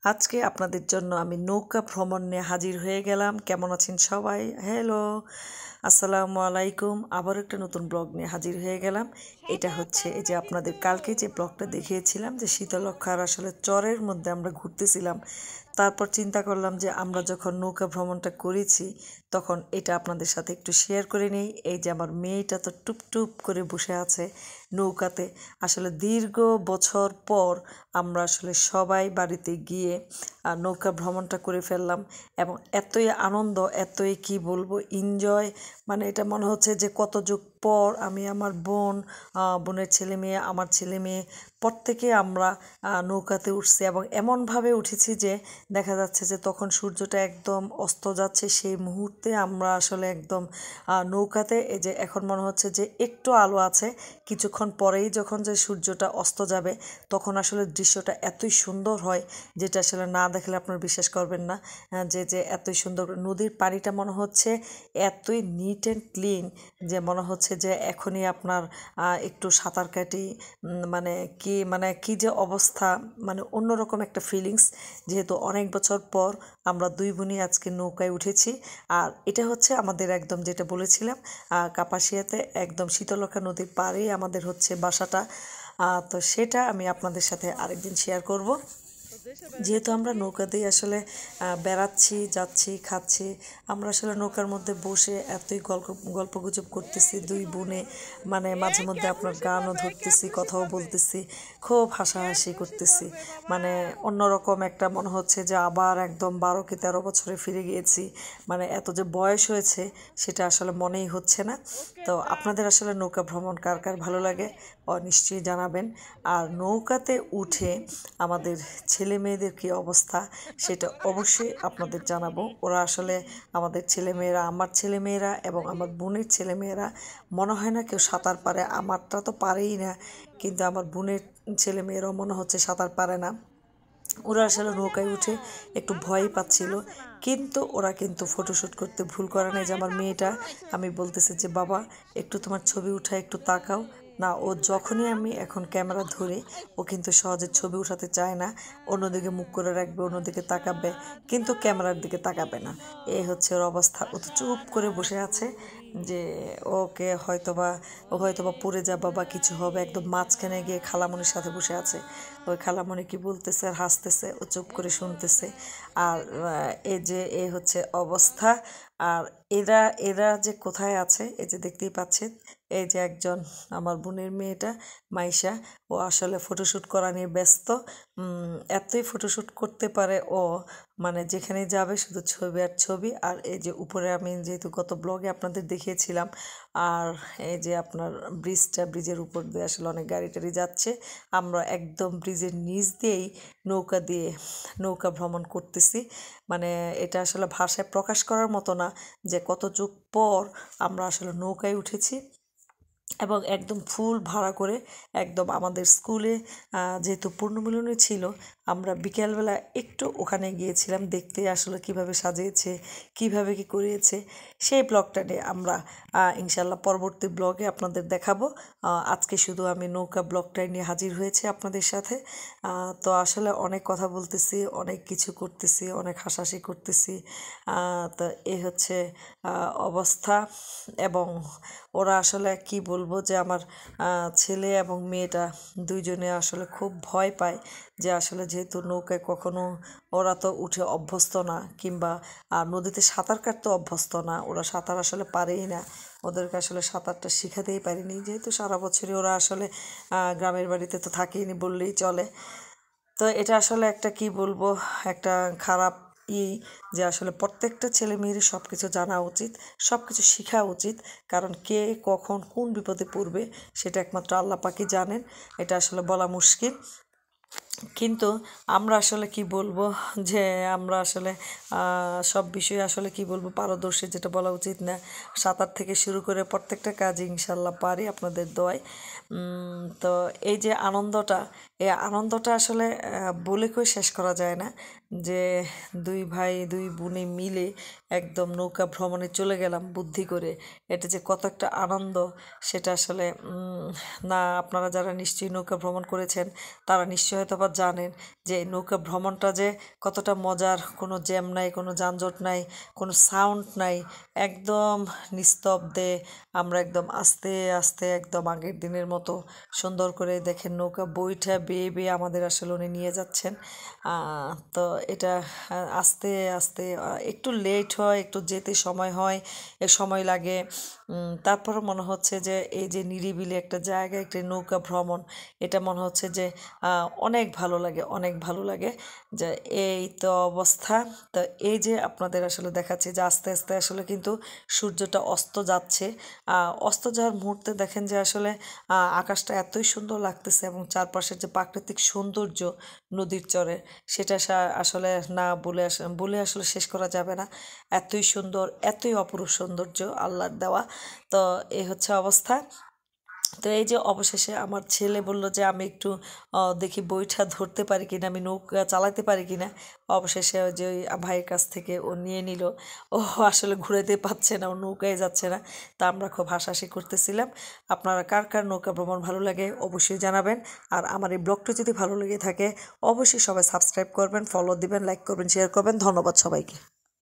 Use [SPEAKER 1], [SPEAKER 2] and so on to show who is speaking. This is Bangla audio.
[SPEAKER 1] আজকে আপনাদের জন্য আমি নৌকা ভ্রমণ নিয়ে হাজির হয়ে গেলাম। কেমন আছেন সবাই? হ্যালো, আসসালামু আলাইকুম। আবার একটা নতুন ব্লগ নিয়ে হাজির হয়ে গেলাম। এটা হচ্ছে এই যে আপনাদের কালকে যে ব্লগটা দেখিয়েছিলাম যে শীতলক্ষার আসলে চরের মধ্যে আমরা ঘুরতেছিলাম। তারপর চিন্তা করলাম যে আমরা যখন নৌকা ভ্রমণটা করেছি তখন এটা আপনাদের সাথে একটু শেয়ার করে নিই। এই যে আমার মেয়েটা তো টুপ টুপ করে বসে আছে নৌকাতে। আসলে দীর্ঘ বছর পর আমরা আসলে সবাই বাড়িতে গিয়ে নৌকা ভ্রমণটা করে ফেললাম এবং এতই আনন্দ, এতই কি বলবো এনজয়, মানে এটা মনে হচ্ছে যে কত যুগ পর আমি আমার বোনের ছেলে মেয়ে, আমার ছেলে মেয়ে প্রত্যেকে আমরা নৌকাতে উঠছি এবং এমনভাবে উঠেছি যে দেখা যাচ্ছে যে তখন সূর্যটা একদম অস্ত যাচ্ছে। সেই মুহূর্তে আমরা আসলে একদম নৌকাতে, এই যে এখন মনে হচ্ছে যে একটু আলো আছে, কিছুক্ষণ পরেই যখন যে সূর্যটা অস্ত যাবে তখন আসলে দৃশ্যটা এতই সুন্দর হয় যেটা আসলে না দেখলে আপনারা বিশ্বাস করবেন না। যে এতই সুন্দর নদীর পানিটা মনে হচ্ছে এতই নিট অ্যান্ড ক্লিন যে মনে হচ্ছে যে এখনই আপনার একটু সাঁতার কাটি, মানে কি যে অবস্থা, মানে অন্যরকম একটা ফিলিংস। যেহেতু অনেক বছর পর আমরা দুই বোনই আজকে নৌকায় উঠেছি। আর এটা হচ্ছে আমাদের একদম যেটা বলেছিলাম কাপাসিয়াতে একদম শীতলক্ষা নদীর পাড়েই আমাদের হচ্ছে বাসাটা। তো সেটা আমি আপনাদের সাথে আরেকদিন শেয়ার করব। যেহেতু আমরা নৌকাতেই আসলে বেড়াচ্ছি, যাচ্ছি, খাচ্ছি, আমরা আসলে নৌকার মধ্যে বসে এতই গল্পগুজব করতেছি দুই বোনে, মানে মাঝে মধ্যে আপনার গানও ধরতেছি, কথাও বলতেছি, খুব হাসাহাসি করতেছি। মানে অন্যরকম একটা মনে হচ্ছে যে আবার একদম 12 কি 13 বছরে ফিরে গিয়েছি। মানে এত যে বয়স হয়েছে সেটা আসলে মনেই হচ্ছে না। তো আপনাদের আসলে নৌকা ভ্রমণ কার কার ভালো লাগে নিশ্চয়ই জানাবেন। আর নৌকাতে উঠে আমাদের ছেলে মেয়েদের কী অবস্থা সেটা অবশ্যই আপনাদের জানাবো। ওরা আসলে আমাদের ছেলেমেয়েরা, আমার ছেলেমেয়েরা এবং আমার বোনের ছেলেমেয়েরা মনে হয় না কেউ সাঁতার পারে। আমারটা তো পারেই না, কিন্তু আমার বোনের ছেলেমেয়েরাও মনে হচ্ছে সাঁতার পারে না। ওরা আসলে নৌকায় উঠে একটু ভয়ই পাচ্ছিল, কিন্তু ওরা কিন্তু ফটোশ্যুট করতে ভুল করে নাই। যে আমার মেয়েটা, আমি বলতেছি যে বাবা একটু তোমার ছবি উঠায় একটু তাকাও না, ও যখনই আমি এখন ক্যামেরা ধরে ও কিন্তু সহজে ছবি উঠাতে চায় না। অন্যদিকে মুখ করে রাখবে, অন্যদিকে তাকাবে, কিন্তু ক্যামেরার দিকে তাকাবে না। এই হচ্ছে ওর অবস্থা। ও তো চুপ করে বসে আছে যে ও হয়তোবা পড়ে যাবে বা কিছু হবে। একদম মাঝখানে গিয়ে খালামণির সাথে বসে আছে। ওই খালামণি কি বলতেছে আর হাসতেছে, ও চুপ করে শুনতেছে। আর এই হচ্ছে অবস্থা। আর এরা এরা যে কোথায় আছে এই যে দেখতেই পাচ্ছেন, এই যে একজন আমার বোনের মেয়েটা মাইশা, ও আসলে ফটোশ্যুট করা নিয়ে ব্যস্ত। এতই ফটোশ্যুট করতে পারে ও, মানে যেখানে যাবে শুধু ছবি আর ছবি। আর এই যে উপরে আমি যেহেতু গত ব্লগে আপনাদের দেখিয়েছিলাম, আর এই যে আপনার ব্রিজের উপর দিয়ে আসলে অনেক গাড়ি টাড়ি যাচ্ছে। আমরা একদম ব্রিজের নিচ দিয়েই নৌকা ভ্রমণ করতেছি। মানে এটা আসলে ভাষায় প্রকাশ করার মতো না যে কত যুগ পর আমরা আসলে নৌকায় উঠেছি। এবং একদম ফুল ভাড়া করে একদম আমাদের স্কুলে যেহেতু পূর্ণমিলনী ছিল, আমরা বিকেলবেলা একটু ওখানে গিয়েছিলাম দেখতে আসলে কিভাবে সাজিয়েছে, কিভাবে কি করিয়েছে। সেই ব্লগটা নিয়ে আমরা ইনশাল্লাহ পরবর্তী ব্লগে আপনাদের দেখাবো। আজকে শুধু আমি নৌকা ব্লগটাই নিয়ে হাজির হয়েছি আপনাদের সাথে। তো আসলে অনেক কথা বলতেছি, অনেক কিছু করতেছি, অনেক হাসাহাসি করতেছি। তো এই হচ্ছে অবস্থা। এবং ওরা আসলে কি বলবো যে আমার ছেলে এবং মেয়েটা দুইজনে আসলে খুব ভয় পায় যে আসলে যেহেতু নৌকায় কখনো ওরা তো উঠে অভ্যস্ত না, কিংবা নদীতে সাঁতার কাটতে অভ্যস্ত না, ওরা সাঁতার আসলে পারেই না। ওদেরকে আসলে সাঁতারটা শিখাতেই পারিনি, যেহেতু সারা বছরই ওরা আসলে গ্রামের বাড়িতে তো থাকেইনি বললেই চলে। তো এটা আসলে একটা কি বলবো, একটা খারাপ ই, যে আসলে প্রত্যেকটা ছেলে মেয়েরই সব কিছু জানা উচিত, সব কিছু শেখা উচিত। কারণ কে কখন কোন বিপদে পড়বে সেটা একমাত্র আল্লাহ পাকই জানেন। এটা আসলে বলা মুশকিল। কিন্তু আমরা আসলে কি বলবো যে আমরা আসলে সব বিষয়ে আসলে কি বলবো পারদর্শী, যেটা বলা উচিত না। সাঁতার থেকে শুরু করে প্রত্যেকটা কাজই ইনশাল্লাহ পারি আপনাদের দোয়ায়। তো এই যে আনন্দটা, এই আনন্দটা আসলে বলে কই শেষ করা যায় না। যে দুই ভাই দুই বোনে মিলে একদম নৌকা ভ্রমণে চলে গেলাম বুদ্ধি করে, এটা যে কত একটা আনন্দ সেটা আসলে না, আপনারা যারা নিশ্চয়ই নৌকা ভ্রমণ করেছেন তারা নিশ্চয়ই হয়তো বা জানেন যে নৌকা ভ্রমণটা যে কতটা মজার। কোনো জ্যাম নাই, কোনো যানজট নাই, কোনো সাউন্ড নাই, একদম নিস্তব্ধে আমরা একদম আস্তে আস্তে একদম আগের দিনের মতো সুন্দর করে দেখেন নৌকা বইটা বেয়ে বেয়ে আমাদের আসলে উনি নিয়ে যাচ্ছেন। তো এটা আস্তে আস্তে একটু লেট হয়, একটু যেতে সময় হয়, সময় লাগে। তারপরও মনে হচ্ছে যে এই যে নিরিবিলি একটা জায়গা, একটা নৌকা ভ্রমণ, এটা মনে হচ্ছে যে অনেক ভালো লাগে, অনেক ভালো লাগে। যে এই তো অবস্থা। তো এই যে আপনাদের আসলে দেখাচ্ছি যে আস্তে আস্তে আসলে কিন্তু সূর্যটা অস্ত যাচ্ছে। অস্ত যাওয়ার মুহূর্তে দেখেন যে আসলে আকাশটা এতই সুন্দর লাগতেছে এবং চারপাশের যে প্রাকৃতিক সৌন্দর্য নদীর চরে, সেটা আসলে না বলে আসলে শেষ করা যাবে না। এতই সুন্দর, এতই অপরূপ সৌন্দর্য আল্লাহর দেওয়া। তো এই হচ্ছে অবস্থা। তো এই যে অবশেষে আমার ছেলে বলল যে আমি একটু দেখি বইটা ধরতে পারি কিনা, আমি নৌকা চালাতে পারি কিনা। অবশেষে ওই যে ওই ভাইয়ের কাছ থেকে ও নিয়ে নিল। ও আসলে ঘুরাইতে পারছে না, ও নৌকায় যাচ্ছে না। তা আমরা খুব হাসাহাসি করতেছিলাম। আপনারা কার কার নৌকা ভ্রমণ ভালো লাগে অবশ্যই জানাবেন। আর আমার এই ব্লগটা যদি ভালো লেগে থাকে অবশ্যই সবাই সাবস্ক্রাইব করবেন, ফলো দিবেন, লাইক করবেন, শেয়ার করবেন। ধন্যবাদ সবাইকে।